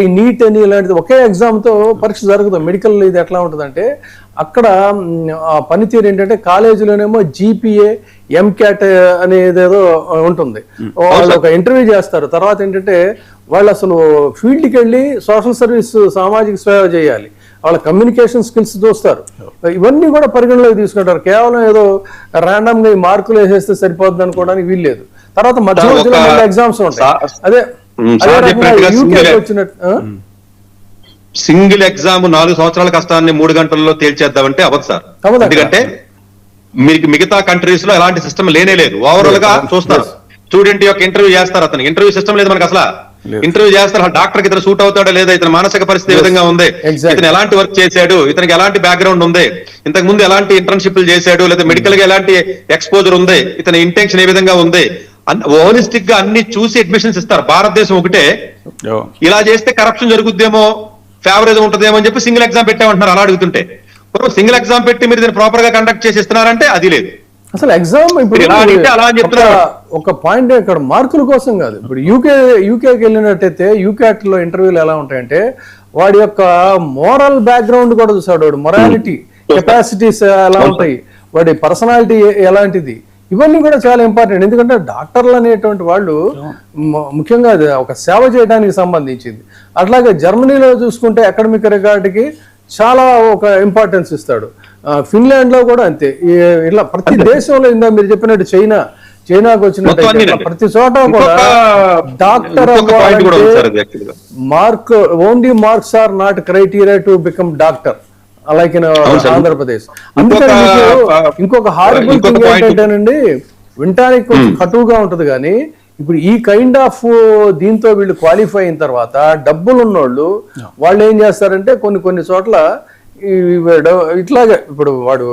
ఈ నీట్ అని ఇలాంటిది ఒకే ఎగ్జామ్తో పరీక్ష జరుగుతుంది. మెడికల్ ఇది ఎట్లా ఉంటుందంటే అక్కడ ఆ పనితీరు ఏంటంటే కాలేజీలోనేమో జీపీఏ ఎంక్యాట్ అనేది ఏదో ఉంటుంది. వాళ్ళు ఒక ఇంటర్వ్యూ చేస్తారు. తర్వాత ఏంటంటే వాళ్ళు అసలు ఫీల్డ్కి వెళ్ళి సోషల్ సర్వీస్ సామాజిక సేవ చేయాలి. వాళ్ళ కమ్యూనికేషన్ స్కిల్స్ చూస్తారు. ఇవన్నీ కూడా పరిగణలోకి తీసుకుంటారు. కేవలం ఏదో ర్యాండమ్గా ఈ మార్కులు వేసేస్తే సరిపోద్ది అనుకోవడానికి వీల్లేదు. తర్వాత మధ్య మధ్యలో ఎగ్జామ్స్ ఉంటాయి. అదే సింగిల్ ఎగ్జామ్ 4 సంవత్సరాల కష్టాన్ని 3 గంటల్లో తేల్చేద్దామంటే అవ్వదు సార్. ఎందుకంటే మీకు మిగతా కంట్రీస్ లో ఎలాంటి సిస్టమ్ లేనే లేదు. ఓవరాల్ గా చూస్తారు, స్టూడెంట్ యొక్క ఇంటర్వ్యూ చేస్తారు. అతను ఇంటర్వ్యూ సిస్టమ్ లేదు మనకు అసలు. ఇంటర్వ్యూ చేస్తారు, డాక్టర్ కి ఇతను సూట్ అవుతాడా లేదా, ఇతని మానసిక పరిస్థితి ఏ విధంగా ఉంది, ఇతను ఎలాంటి వర్క్ చేశాడు, ఇతనికి ఎలాంటి బ్యాక్గ్రౌండ్ ఉంది, ఇంతకు ముందు ఎలాంటి ఇంటర్న్షిప్లు చేశాడు, లేదా మెడికల్ గా ఎలాంటి ఎక్స్పోజర్ ఉంది, ఇతని ఇంటెన్షన్ ఏ విధంగా ఉంది, హోలిస్టిక్ గా అన్ని చూసి అడ్మిషన్స్ ఇస్తారు. భారతదేశం ఒకటే ఇలా చేస్తే కరప్షన్ జరుగుద్దేమో, ఫేవరేజ్ ఉంటుందేమో అని చెప్పి సింగిల్ ఎగ్జామ్ పెట్టామంటున్నారు. అలా అడుగుతుంటే సింగిల్ ఎగ్జామ్ పెట్టి మీరు దీన్ని ప్రాపర్ గా కండక్ట్ చేసి ఇస్తున్నారంటే అది లేదు. అసలు ఎగ్జామ్ ఇప్పుడు ఒక పాయింట్ ఇక్కడ మార్కుల కోసం కాదు. ఇప్పుడు యూకేకి వెళ్ళినట్టయితే యూకేట్ లో ఇంటర్వ్యూలు ఎలా ఉంటాయంటే వాడి యొక్క మోరల్ బ్యాక్గ్రౌండ్ కూడా చూసాడు. వాడు మొరాలిటీ కెపాసిటీస్ ఎలా ఉంటాయి, వాడి పర్సనాలిటీ ఎలాంటిది, ఇవన్నీ కూడా చాలా ఇంపార్టెంట్. ఎందుకంటే డాక్టర్లు అనేటువంటి వాళ్ళు ముఖ్యంగా ఒక సేవ చేయడానికి సంబంధించింది. అట్లాగే జర్మనీలో చూసుకుంటే అకాడమిక్ రికార్డుకి చాలా ఒక ఇంపార్టెన్స్ ఇస్తాడు. ఫిన్లాండ్ లో కూడా అంతే. ఇట్లా ప్రతి దేశంలో ఇందా మీరు చెప్పినట్టు చైనాకు వచ్చినట్టు ప్రతి చోట కూడా doctor mark only marks are not criteria to become doctor like in Andhra Pradesh. అందుకని ఇంకొక హారబుల్ థింగ్ ఏంటంటేనండి, వినటానికి కొంచెం కటువుగా ఉంటది కానీ ఇప్పుడు ఈ కైండ్ ఆఫ్ దీంతో వీళ్ళు క్వాలిఫై అయిన తర్వాత డబ్బులు ఉన్నోళ్ళు వాళ్ళు ఏం చేస్తారంటే కొన్ని చోట్ల ఇట్లాగే ఇప్పుడు వాడు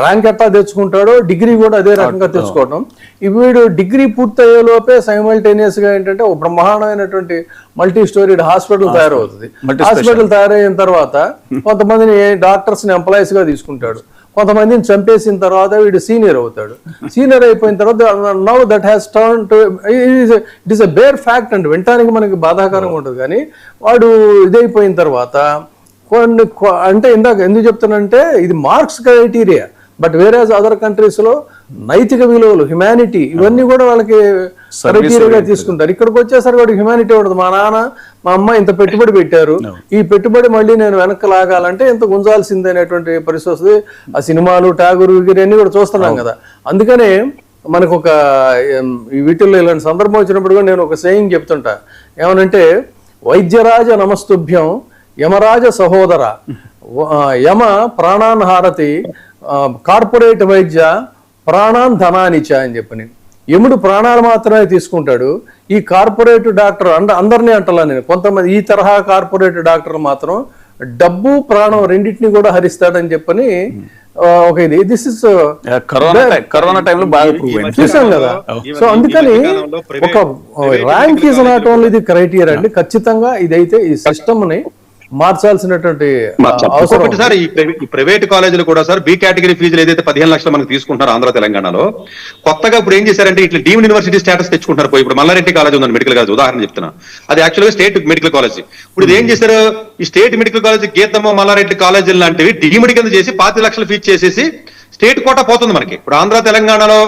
ర్యాంక్ ఎట్లా తెచ్చుకుంటాడో డిగ్రీ కూడా అదే రకంగా తెచ్చుకోవడం. వీడు డిగ్రీ పూర్తయ్యేలోపే సైమల్టేనియస్ గా ఏంటంటే ఒక బ్రహ్మాండమైనటువంటి మల్టీ స్టోరీడ్ హాస్పిటల్ తయారవుతుంది. హాస్పిటల్ తయారైన తర్వాత కొంతమందిని డాక్టర్స్ ని ఎంప్లాయీస్ గా తీసుకుంటాడు, కొంతమందిని చంపేసిన తర్వాత వీడు సీనియర్ అవుతాడు. సీనియర్ అయిపోయిన తర్వాత now that has turn to it is a bare fact అండి. వినటానికి మనకి బాధాకరంగా ఉంటుంది కానీ వాడు ఇదైపోయిన తర్వాత కొన్ని అంటే ఇందాక ఎందుకు చెప్తానంటే ఇది మార్క్స్ క్రైటీరియా, బట్ వేరే అదర్ కంట్రీస్ లో నైతిక విలువలు, హ్యుమానిటీ ఇవన్నీ కూడా వాళ్ళకి క్రైటీరియాగా తీసుకుంటారు. ఇక్కడికి వచ్చేసరికి వాడికి హ్యుమానిటీ ఉండదు. మా నాన్న మా అమ్మ ఇంత పెట్టుబడి పెట్టారు, ఈ పెట్టుబడి మళ్ళీ నేను వెనక్కి లాగాలంటే ఇంత గుంజాల్సిందే అనేటువంటి పరిస్థితి వస్తుంది. ఆ సినిమాలు టాగూర్ అన్ని కూడా చూస్తున్నాం కదా. అందుకనే మనకు ఒక వీటిల్లో ఇలాంటి సందర్భం వచ్చినప్పుడు కూడా నేను ఒక సేయింగ్ చెప్తుంటా. ఏమనంటే వైద్యరాజ నమస్తుభ్యం యమరాజ సహోదర యమ ప్రాణాన్ హారతి కార్పొరేట్ వైద్య ప్రాణాన్ ధనానిచ అని చెప్పని. యముడు ప్రాణాలు మాత్రమే తీసుకుంటాడు, ఈ కార్పొరేట్ డాక్టర్ అందరినీ అంటలా నేను, కొంతమంది ఈ తరహా కార్పొరేట్ డాక్టర్ మాత్రం డబ్బు ప్రాణం రెండింటిని కూడా హరిస్తాడని చెప్పని ఒక ఇది. దిస్ ఇస్ కరోనా టైంలో బాగా చూసాం కదా. సో అందుకని ఒక rank is not only the criteria అండి. ఖచ్చితంగా ఇదైతే ఈ సిస్టమ్ ని మార్చాల్సినటువంటి అవసరం. సార్ ఈ ప్రైవేట్ కాలేజీలు కూడా సార్ బి కేటగిరీ ఫీజులు ఏదైతే 15 లక్షలు మనకు తీసుకుంటారు ఆంధ్ర తెలంగాణలో, కొత్తగా ఇప్పుడు ఏం చేశారంటే ఇట్లా డీమ్డ్ యూనివర్సిటీ స్టేటస్ తెచ్చుకుంటారు. ఇప్పుడు మల్లారెడ్డి కాలేజ్ ఉందండి, మెడికల్ కాలేజ్ ఉదాహరణ చెప్తున్నా, అది యాక్చువల్గా స్టేట్ మెడికల్ కాలేజ్. ఇప్పుడు ఇది ఏం చేశారు, ఈ state medical college Geethamma Mallareddy కాలేజీలు లాంటివి డీమ్డ్ కింద చేసి 25 లక్షలు ఫీజు చేసేసి స్టేట్ కోటా పోతుంది మనకి. ఇప్పుడు ఆంధ్ర తెలంగాణలో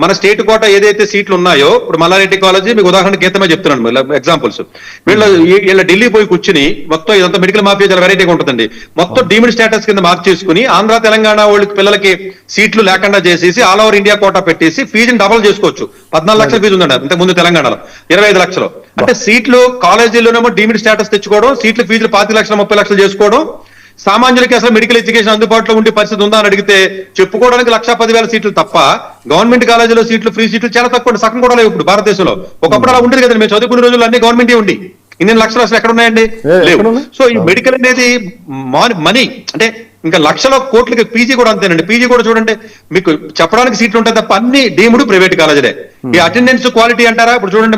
మన స్టేట్ కోట ఏదైతే సీట్లు ఉన్నాయో, ఇప్పుడు మల్లారెడ్డి కాలేజీ మీకు ఉదాహరణ గీతమే చెప్తున్నాను ఎగ్జాంపుల్స్. వీళ్ళ ఢిల్లీ పోయి కూర్చుని మొత్తం ఇదంతా మెడికల్ మాఫియా చాలా వెరైటీగా ఉంటుందండి. మొత్తం డీమ్డ్ స్టేటస్ కింద మార్క్ చేసుకుని ఆంధ్ర తెలంగాణ వాళ్ళకి పిల్లలకి సీట్లు లేకుండా చేసేసి ఆల్ ఓవర్ ఇండియా కోటా పెట్టేసి ఫీజుని డబల్ చేసుకోవచ్చు. 14 లక్షల ఫీజు ఉందండి ఇంతకు ముందు తెలంగాణలో, 25 లక్షలు. అంటే సీట్లు కాలేజీలోనేమో డీమ్డ్ స్టేటస్ తెచ్చుకోవడం, సీట్లు ఫీజులు 25 లక్షలు 30 లక్షలు చేసుకోవడం. సామాన్యులకి అసలు మెడికల్ ఎడ్యుకేషన్ అందుబాటులో ఉండే పరిస్థితి ఉందా అని అడిగితే చెప్పుకోవడానికి 1,10,000 సీట్లు తప్ప గవర్నమెంట్ కాలేజీలో సీట్లు ఫ్రీ సీట్లు చాలా తక్కువ, సగం కూడా లేవు ఇప్పుడు భారతదేశంలో. ఒకప్పుడు అలా ఉండేది కదండి, మేము చదువుకునే రోజుల్లో అన్ని గవర్నమెంట్ ఉండి. ఇన్ని లక్షలు అసలు ఎక్కడ ఉన్నాయండి, లేవు. సో ఈ మెడికల్ అనేది మనీ అంటే ఇంకా లక్షల కోట్లకి. పీజీ కూడా అంతేనండి. పీజీ కూడా చూడండి, మీకు చెప్పడానికి సీట్లు ఉంటాయి తప్ప అన్ని డీమ్డ్ ప్రైవేట్ కాలేజీలే. ఈ అటెండెన్స్ క్వాలిటీ అంటారా, ఇప్పుడు చూడండి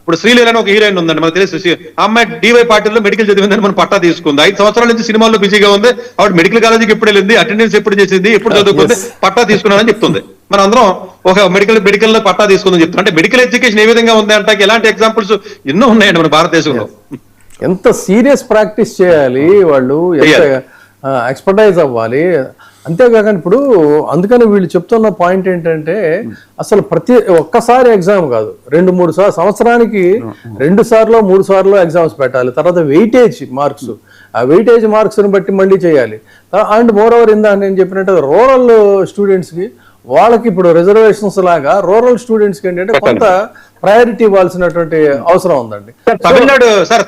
ఇప్పుడు శ్రీలీల ఒక హీరోయిన్ ఉందండి మనకు తెలుసు, అమ్మాయి డివై పార్టీలో మెడికల్ చదివిందని మనం పట్టా తీసుకుంది. 5 సంవత్సరాల నుంచి సినిమాల్లో బిజీగా ఉంది. ఆవిడ మెడికల్ కాలేజీకి ఎప్పుడు వెళ్ళింది, అటెండెన్స్ ఎప్పుడు చేసింది, ఎప్పుడు చదువుకుంది, పట్టా తీసుకున్నానని చెప్తుంది. మన అందరం ఒక మెడికల్ లో పట్టా తీసుకుందని చెప్తున్నాం. అంటే మెడికల్ ఎడ్యుకేషన్ ఏ విధంగా ఉంది అంటే ఎలాంటి ఎగ్జాంపుల్స్ ఎన్నో ఉన్నాయండి మన భారతదేశంలో. ఎంత సీరియస్ ప్రాక్టీస్ చేయాలి వాళ్ళు, ఎంత ఎక్స్పర్టైజ్ అవ్వాలి. అంతేకాక ఇప్పుడు అందుకని వీళ్ళు చెప్తున్న పాయింట్ ఏంటంటే అసలు ఒక్కసారి ఎగ్జామ్ కాదు, 2-3 సార్లు సంవత్సరానికి 2 సార్లు 3 సార్లు ఎగ్జామ్స్ పెట్టాలి. తర్వాత వెయిటేజ్ మార్క్స్, ఆ వెయిటేజ్ మార్క్స్ని బట్టి మళ్ళీ చేయాలి. అండ్ మోర్ ఓవర్ ఇందా నేను చెప్పినట్టు రూరల్ స్టూడెంట్స్కి వాళ్ళకి ఇప్పుడు రిజర్వేషన్స్ లాగా రూరల్ స్టూడెంట్స్కి ఏంటంటే కొంత ప్రయారిటీ ఇవ్వాల్సినటువంటి అవసరం ఉందండి.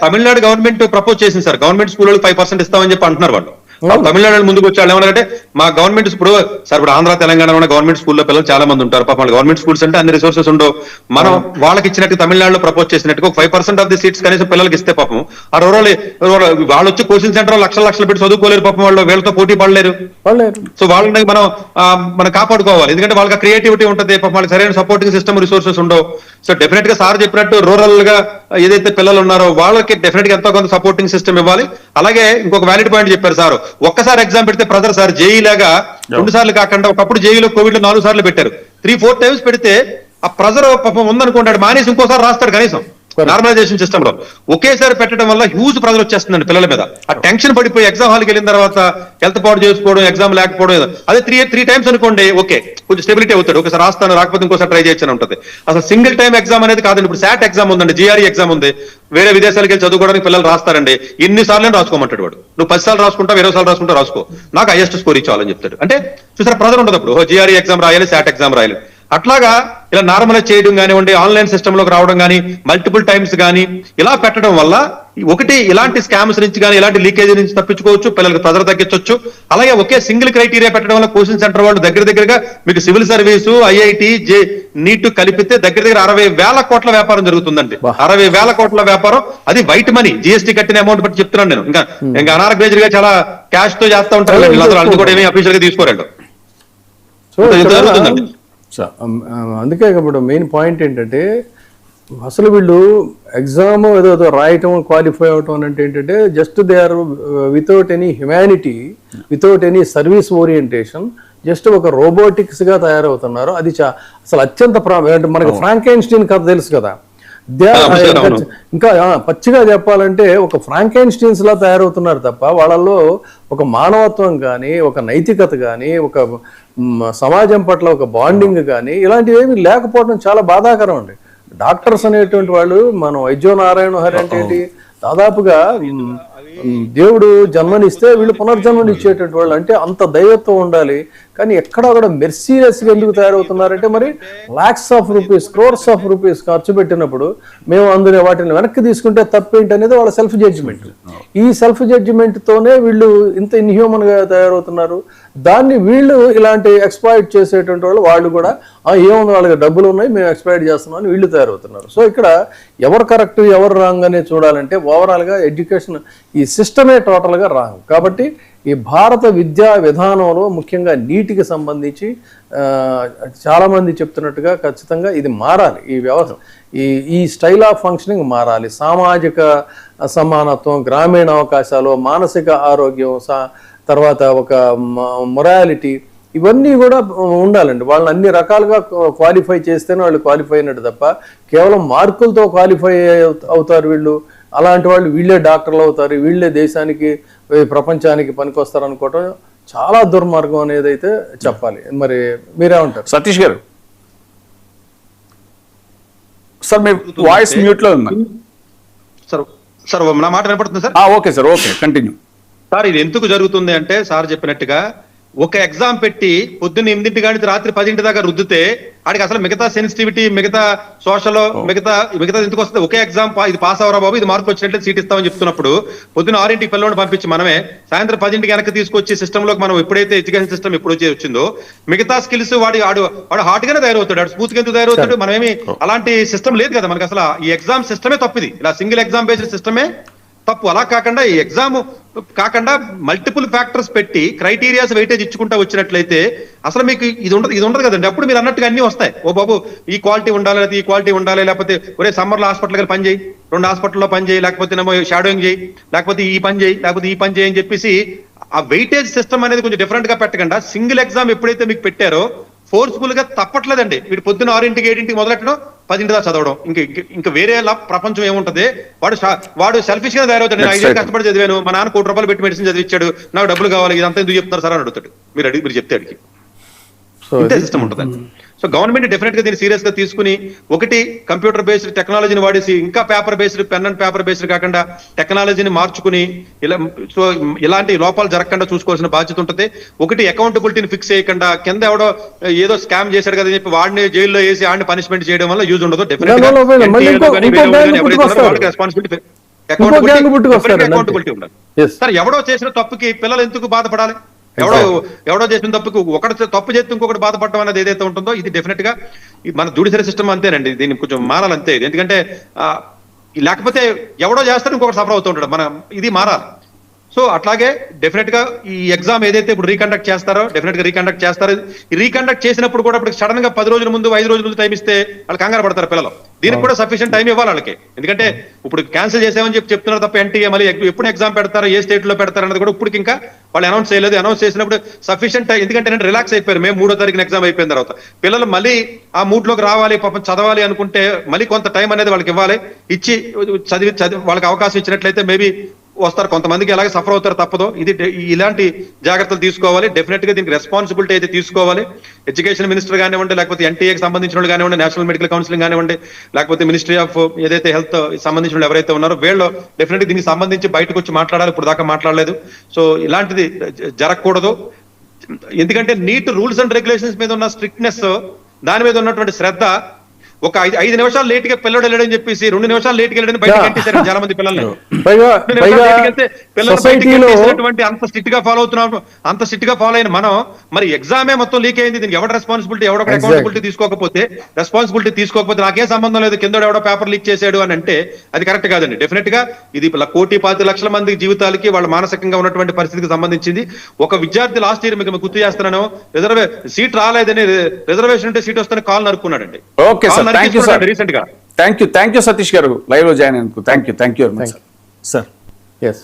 తమిళనాడు గవర్నమెంట్ ప్రపోజ్ చేసింది సార్, గవర్నమెంట్ స్కూల్ 5% ఇస్తామని చెప్పి అంటున్నారు వాళ్ళు. తమిళనాడు ముందుకు వచ్చి వాళ్ళు ఏమన్నారంటే మా గవర్నమెంట్ ఇప్పుడు ఆంధ్ర తెలంగాణ గవర్నమెంట్ స్కూల్లో పిల్లలు చాలా మంది ఉంటారు, పాపం గవర్నమెంట్ స్కూల్స్ అంటే అన్ని రిసోర్సెస్ ఉండవు. మనం వాళ్ళకి ఇచ్చినట్టు తమిళనాడులో ప్రపోజ్ చేసినట్టుగా 5% ఆఫ్ ది సీట్స్ కనీసం పిల్లలకి ఇస్తే పాపం ఆ రూరల్ వాళ్ళు వచ్చి కోచింగ్ సెంటర్ లక్షలు పెట్టి చదువుకోలేరు పాపం, వాళ్ళు వీళ్ళతో పోటీ పడలేరు. సో వాళ్ళని మనం కాపాడుకోవాలి, ఎందుకంటే వాళ్ళకి క్రియేటివిటీ ఉంటుంది, పాపం వాళ్ళకి సరైన సపోర్టింగ్ సిస్టమ్ రిసోర్సెస్ ఉండవు. సో డెఫినెట్ గా సార్ చెప్పినట్టు రూరల్ గా ఏదైతే పిల్లలు ఉన్నారో వాళ్ళకి డెఫినెట్ గా ఎంతో కొంత సపోర్టింగ్ సిస్టమ్ ఇవ్వాలి. అలాగే ఇంకొక వ్యాలిడ్ పాయింట్ చెప్పారు సార్, ఒక్కసారి ఎగ్జామ్ పెడితే ప్రెజర్ సార్, జేఈ లాగా 2 సార్లు కాకుండా ఒకప్పుడు జేఈలో కోవిడ్ లో 4 సార్లు పెట్టారు, 3-4 టైమ్స్ పెడితే ఆ ప్రెజర్ పాపం ఉందనుకుంటాడు, మానేసి ఇంకోసారి రాస్తాడు. కనీసం నార్మలైజేషన్ సిస్టమ్ లో ఒకేసారి పెట్టడం వల్ల హ్యూజ్ ప్రెజర్ వచ్చేస్తుందండి పిల్లల మీద. ఆ టెన్షన్ పడిపోయి ఎగ్జామ్ హాల్కి వెళ్ళిన తర్వాత హెల్త్ పాడు చేసుకోవడం, ఎగ్జామ్ లేకపోవడం, అదే 3 టైమ్స్ అనుకోండి ఓకే కొంచెం స్టెబిలిటీ అవుతాడు, ఒకసారి రాస్తాను రాకపోతే ఇంకోసారి ట్రై చేయొచ్చు అని ఉంటుంది. అసలు సింగిల్ టైం ఎగ్జామ్ అనేది కాదండి. ఇప్పుడు శాట్ ఎగ్జామ్ ఉందండి, జిఆర్ఈ ఎగ్జామ్ ఉంది, వేరే విదేశాలకు వెళ్ళి చదువుకోవడానికి పిల్లలు రాస్తారండి. ఎన్ని సార్లు రాసుకోమంటాడు వాడు, నువ్వు 10 సార్లు రాసుకుంటా 20 సార్లు రాసుకుంటా రాసుకో, నాకు హైయెస్ట్ స్కోర్ ఇచ్చాలని చెప్తాడు. అంటే చూసారా ప్రెజర్ ఉండదు అప్పుడు, జిఆర్ఈ ఎగ్జామ్ రాయాలి, శాట్ ఎగ్జామ్ రాయాలి. అట్లాగా ఇలా నార్మలైజ్ చేయడం కానివ్వండి, ఆన్లైన్ సిస్టమ్ లోకి రావడం కానీ, మల్టిపుల్ టైమ్స్ కానీ ఇలా పెట్టడం వల్ల ఒకటి ఇలాంటి స్కామ్స్ నుంచి కానీ ఇలాంటి లీకేజ్ నుంచి తప్పించుకోవచ్చు, పిల్లలకు ప్రెజర్ తగ్గించవచ్చు. అలాగే ఒకే సింగిల్ క్రైటీరియా పెట్టడం వల్ల కోచింగ్ సెంటర్ వాళ్ళు దగ్గరగా మీకు సివిల్ సర్వీసు, ఐఐటి, నీట్ కలిపితే దగ్గర 60,000 కోట్ల వ్యాపారం జరుగుతుందండి. 60,000 కోట్ల వ్యాపారం, అది వైట్ మనీ, జిఎస్టీ కట్టిన అమౌంట్ బట్టి చెప్తున్నాను నేను. ఇంకా అనార్గనైజ్డ్ గా చాలా క్యాష్ తో చేస్తా ఉంటారు, అది కూడా ఏమీ అఫీషియల్ గా తీసుకోరండి. జరుగుతుందండి. అందుకే ఇప్పుడు మెయిన్ పాయింట్ ఏంటంటే అసలు వీళ్ళు ఎగ్జామ్ ఏదో రాయటం, క్వాలిఫై అవటం అంటే ఏంటంటే just they are without any humanity, without any service orientation, just ఒక రోబోటిక్స్ గా తయారవుతున్నారు. అది అసలు అత్యంత మనకి ఫ్రాంకెన్స్టీన్ కథ తెలుసు కదా, ఇంకా పచ్చిగా చెప్పాలంటే ఒక ఫ్రాంకెన్స్టీన్స్ లా తయారవుతున్నారు తప్ప వాళ్ళల్లో ఒక మానవత్వం కానీ, ఒక నైతికత కానీ, ఒక సమాజం పట్ల ఒక బాండింగ్ కానీ ఇలాంటివి ఏమి లేకపోవడం చాలా బాధాకరం అండి. డాక్టర్స్ అనేటువంటి వాళ్ళు, మనం వైద్యో నారాయణ హరి అంటే ఏంటి, దాదాపుగా దేవుడు జన్మనిస్తే వీళ్ళు పునర్జన్మని ఇచ్చేటువంటి వాళ్ళు, అంటే అంత దైవత్వం ఉండాలి. కానీ ఎక్కడా కూడా మెర్సీలెస్గా ఎందుకు తయారవుతున్నారంటే మరి lakhs of rupees, crores of rupees ఖర్చు పెట్టినప్పుడు మేము అందులో వాటిని వెనక్కి తీసుకుంటే తప్పేంటి అనేది వాళ్ళ సెల్ఫ్ జడ్జిమెంట్. ఈ సెల్ఫ్ జడ్జిమెంట్తోనే వీళ్ళు ఇంత ఇన్హ్యూమన్గా తయారవుతున్నారు. దాన్ని వీళ్ళు ఇలాంటి ఎక్స్ప్లాయిట్ చేసేటువంటి వాళ్ళు కూడా ఏముంది వాళ్ళకి డబ్బులు ఉన్నాయి మేము ఎక్స్ప్లాయిట్ చేస్తున్నాం అని వీళ్ళు తయారవుతున్నారు. సో ఇక్కడ ఎవరు కరెక్ట్ ఎవరు రాంగ్ అనేది చూడాలంటే ఓవరాల్గా ఎడ్యుకేషన్ ఈ సిస్టమే టోటల్గా రాంగ్. కాబట్టి ఈ భారత విద్యా విధానంలో ముఖ్యంగా నీటికి సంబంధించి చాలామంది చెప్తున్నట్టుగా ఖచ్చితంగా ఇది మారాలి. ఈ వ్యవస్థ ఈ స్టైల్ ఆఫ్ ఫంక్షనింగ్ మారాలి. సామాజిక సమానత్వం, గ్రామీణ అవకాశాలు, మానసిక ఆరోగ్యం, తర్వాత ఒక మొరాలిటీ, ఇవన్నీ కూడా ఉండాలండి. వాళ్ళని అన్ని రకాలుగా క్వాలిఫై చేస్తేనే వాళ్ళు క్వాలిఫై అయినట్టు తప్ప కేవలం మార్కులతో క్వాలిఫై అవుతారు వీళ్ళు, అలాంటి వాళ్ళు వీళ్ళే డాక్టర్లు అవుతారు, వీళ్ళే దేశానికి ప్రపంచానికి పనికొస్తారు అనుకోవటం చాలా దుర్మార్గం అనేది అయితే చెప్పాలి. మరి మీరేమంటారు సతీష్ గారు? సార్ మీ వాయిస్ మ్యూట్ లో ఉంది సార్. నా మాట వినపడుతుంది sir? Okay sir, okay continue. Sir ఇది ఎందుకు జరుగుతుంది అంటే సార్ చెప్పినట్టుగా ఒక ఎగ్జామ్ పెట్టి పొద్దున్న 8 గంటల రాత్రి 10 దాకా రుద్దితే ఆడికి అసలు మిగతా సెన్సిటివిటీ, మిగతా సోషల్, మిగతా ఎందుకు వస్తుంది? ఒకే ఎగ్జామ్ ఇది పాస్ అవరా బాబు, ఇది మార్పు వచ్చినట్లే సీట్ ఇస్తామని చెప్తున్నప్పుడు పొద్దున్న 6ంటికి పిల్లలను పంపించి మనమే సాయంత్రం 10ంటికి వెనక్కి తీసుకొచ్చి సిస్టమ్ లోకి మనం ఎప్పుడైతే ఎడ్యుకేషన్ సిస్టమ్ ఎప్పుడు వచ్చిందో మిగతా స్కిల్స్ వాడు హార్ట్ గానే తయారవుతాడు, వాడు స్మూత్ గా ఎందుకు తయారవుతాడు? మనమేమి అలాంటి సిస్టమ్ లేదు కదా మనకి. అసలు ఈ ఎగ్జామ్ సిస్టమే తప్పిది, ఇలా సింగిల్ ఎగ్జామ్ బేస్డ్ సిస్టమే తప్పు. అలా కాకుండా ఈ ఎగ్జామ్ కాకుండా మల్టిపుల్ ఫ్యాక్టర్స్ పెట్టి క్రైటీరియాస్ వెయిటేజ్ ఇచ్చుకుంటా వచ్చినట్లయితే అసలు మీకు ఇది ఉండదు కదండి. అప్పుడు మీరు అన్నట్టుగా అన్ని వస్తాయి. ఓ బాబు ఈ క్వాలిటీ ఉండాలి, లేకపోతే ఈ క్వాలిటీ ఉండాలి, లేకపోతే ఒరే సమ్మర్లో హాస్పిటల్ గారు పని చేయి, 2 హాస్పిటల్లో పని చేయి, లేకపోతే షాడోయింగ్ చేయి, లేకపోతే ఈ పని చేయి, లేకపోతే ఈ పని చేయి అని చెప్పేసి ఆ వెయిటేజ్ సిస్టమ్ అనేది కొంచెం డిఫరెంట్ గా పెట్టకుండా సింగిల్ ఎగ్జామ్ ఎప్పుడైతే మీకు పెట్టారో ఫోర్స్ఫుల్ గా తప్పట్లేదండి. వీడు పొద్దున్న 6ంటికి 7ంటికి మొదలెట్టడం 10ంటి దాకా చదవడం. ఇంకా వేరే ప్రపంచం ఏముంటది? వాడు సెల్ఫిష్ గా తయారవుతాడు. నేను 5 ఏళ్ళు కష్టపడి చదివాను, మా నాన్న ₹1 పెట్టి మెడిసిన్ చదివించాడు, నాకు డబ్బులు కావాలి, ఇదంతా ఎందుకు చెప్తున్నారు సార్ అని అడుగుతాడు. మీరు చెప్తే అడిగి ఇంతే సిస్టమ్ ఉంటుందండి. సో గవర్నమెంట్ డెఫినెట్ గా దీన్ని సీరియస్ గా తీసుకుని, ఒకటి కంప్యూటర్ బేస్డ్ టెక్నాలజీని వాడేసి ఇంకా paper based, pen and paper based కాకుండా టెక్నాలజీని మార్చుకుని ఇలాంటి లోపాలు జరగకుండా చూసుకోవాల్సిన బాధ్యత ఉంటుంది. ఒకటి అకౌంటబిలిటీని ఫిక్స్ చేయకుండా కింద ఎవడో ఏదో స్కామ్ చేశాడు కదా అని చెప్పి వాడిని జైల్లో వేసి ఆడిని పనిష్మెంట్ చేయడం వల్ల యూజ్ ఉండదు. అకౌంటబిలిటీ ఉండాలి సార్. ఎవడో చేసిన తప్పుకి పిల్లలు ఎందుకు బాధపడాలి? ఎవడో చేసిన తప్పుకి ఒకటి తప్పు చేస్తే ఇంకొకటి బాధపడడం అనేది ఏదైతే ఉంటుందో, ఇది డెఫినెట్ గా మన జ్యుడిషియరీ సిస్టమ్ అంతేనండి. దీన్ని కొంచెం మారాలంతే. ఎందుకంటే లేకపోతే ఎవడో చేస్తాడు ఇంకొకటి సఫర్ అవుతూ ఉంటాడు. ఇది మారాలి. సో అట్లాగే డెఫినెట్ గా ఈ ఎగ్జామ్ ఏదైతే ఇప్పుడు రీకండక్ట్ చేస్తారో డెఫినెట్ గా రీకండక్ట్ చేస్తారు. ఈ రీకండక్ట్ చేసినప్పుడు కూడా ఇప్పుడు సడన్ గా 10 రోజుల ముందు 5 రోజుల ముందు టైం ఇస్తే వాళ్ళు కంగారు పడతారు పిల్లలు. దీనికి కూడా సఫిషియెంట్ టైం ఇవ్వాలి వాళ్ళకి. ఎందుకంటే ఇప్పుడు క్యాన్సిల్ చేసామని చెప్తున్నారు తప్ప ఎన్టీఏ మళ్ళీ ఎప్పుడు ఎగ్జామ్ పెడతారో, ఏ స్టేట్ లో పెడతారు అన్నది కూడా ఇప్పుడు ఇంకా వాళ్ళు అనౌన్స్ చేయలేదు. అనౌన్స్ చేసినప్పుడు సఫిషియెంట్ టైం, ఎందుకంటే రిలాక్స్ అయిపోయారు. మేము 3వ తారీఖున ఎగ్జామ్ అయిపోయిన తర్వాత పిల్లలు మళ్ళీ ఆ మూడ్ లోకి రావాలి, పాపం చదవాలి అనుకుంటే మళ్ళీ కొంత టైం అనేది వాళ్ళకి ఇవ్వాలి. ఇచ్చి చదివి వాళ్ళకి అవకాశం ఇచ్చినట్లయితే మేబీ వస్తారు. కొంతమందికి ఎలాగ సఫర్ అవుతారు, తప్పదు. ఇలాంటి జాగ్రత్తలు తీసుకోవాలి. డెఫినెట్ గా దీనికి రెస్పాన్సిబిలిటీ అయితే తీసుకోవాలి. ఎడ్యుకేషన్ మినిస్టర్ కానివ్వండి, లేకపోతే ఎన్టీఏకి సంబంధించిన వాళ్ళు కానివ్వండి, నేషనల్ మెడికల్ కౌన్సిలింగ్ కానివ్వండి, లేకపోతే మినిస్ట్రీ ఆఫ్ ఏదైతే హెల్త్ సంబంధించిన వాళ్ళు ఎవరైతే ఉన్నారో వీళ్ళు డెఫినెట్ గా దీనికి సంబంధించి బయటకు వచ్చి మాట్లాడాలి. ఇప్పుడు దాకా మాట్లాడలేదు. సో ఇలాంటిది జరగకూడదు. ఎందుకంటే నీట్ రూల్స్ అండ్ రెగ్యులేషన్స్ మీద ఉన్న స్ట్రిక్ట్నెస్, దాని మీద ఉన్నటువంటి శ్రద్ధ, ఒక 5 నిమిషాలు లేట్ గా పిల్లడు వెళ్ళడని చెప్పేసి 2 నిమిషాలు లేట్ గా వెళ్ళడం బయటకు ఎంటేశారు చాలా మంది పిల్లల్ని. అంత స్ట్రిక్ట్ గా ఫాలో అవుతున్నాం. అంత స్ట్రిక్ట్ గా ఫాలో అయిన మనం మరి ఎగ్జామే మొత్తం లీక్ అయింది. దీనికి ఎవడ రెస్పాన్సిబిలిటీ? ఎవడో అకౌంటబిలిటీ తీసుకోకపోతే నాకేం సంబంధం లేదు, కింద ఎవడో పేపర్ లీక్ చేశాడు అని అంటే అది కరెక్ట్ కాదండి. డెఫినెట్ గా ఇది 1,25,00,000 మంది జీవితాలకి, వాళ్ళ మానసికంగా ఉన్నటువంటి పరిస్థితికి సంబంధించింది. ఒక విద్యార్థి లాస్ట్ ఇయర్ మీకు గుర్తు చేస్తున్నాను, సీట్ రాలేదని, రిజర్వేషన్ ఉంటే సీట్ వస్తే కాల్ నరుక్కున్నాడండి. Okay sir, thank you sir. Recent గా థ్యాంక్ యూ సతీష్ గారు లైవ్ లో జాయిన్ అయినందుకు. Thank you very much sir. Yes.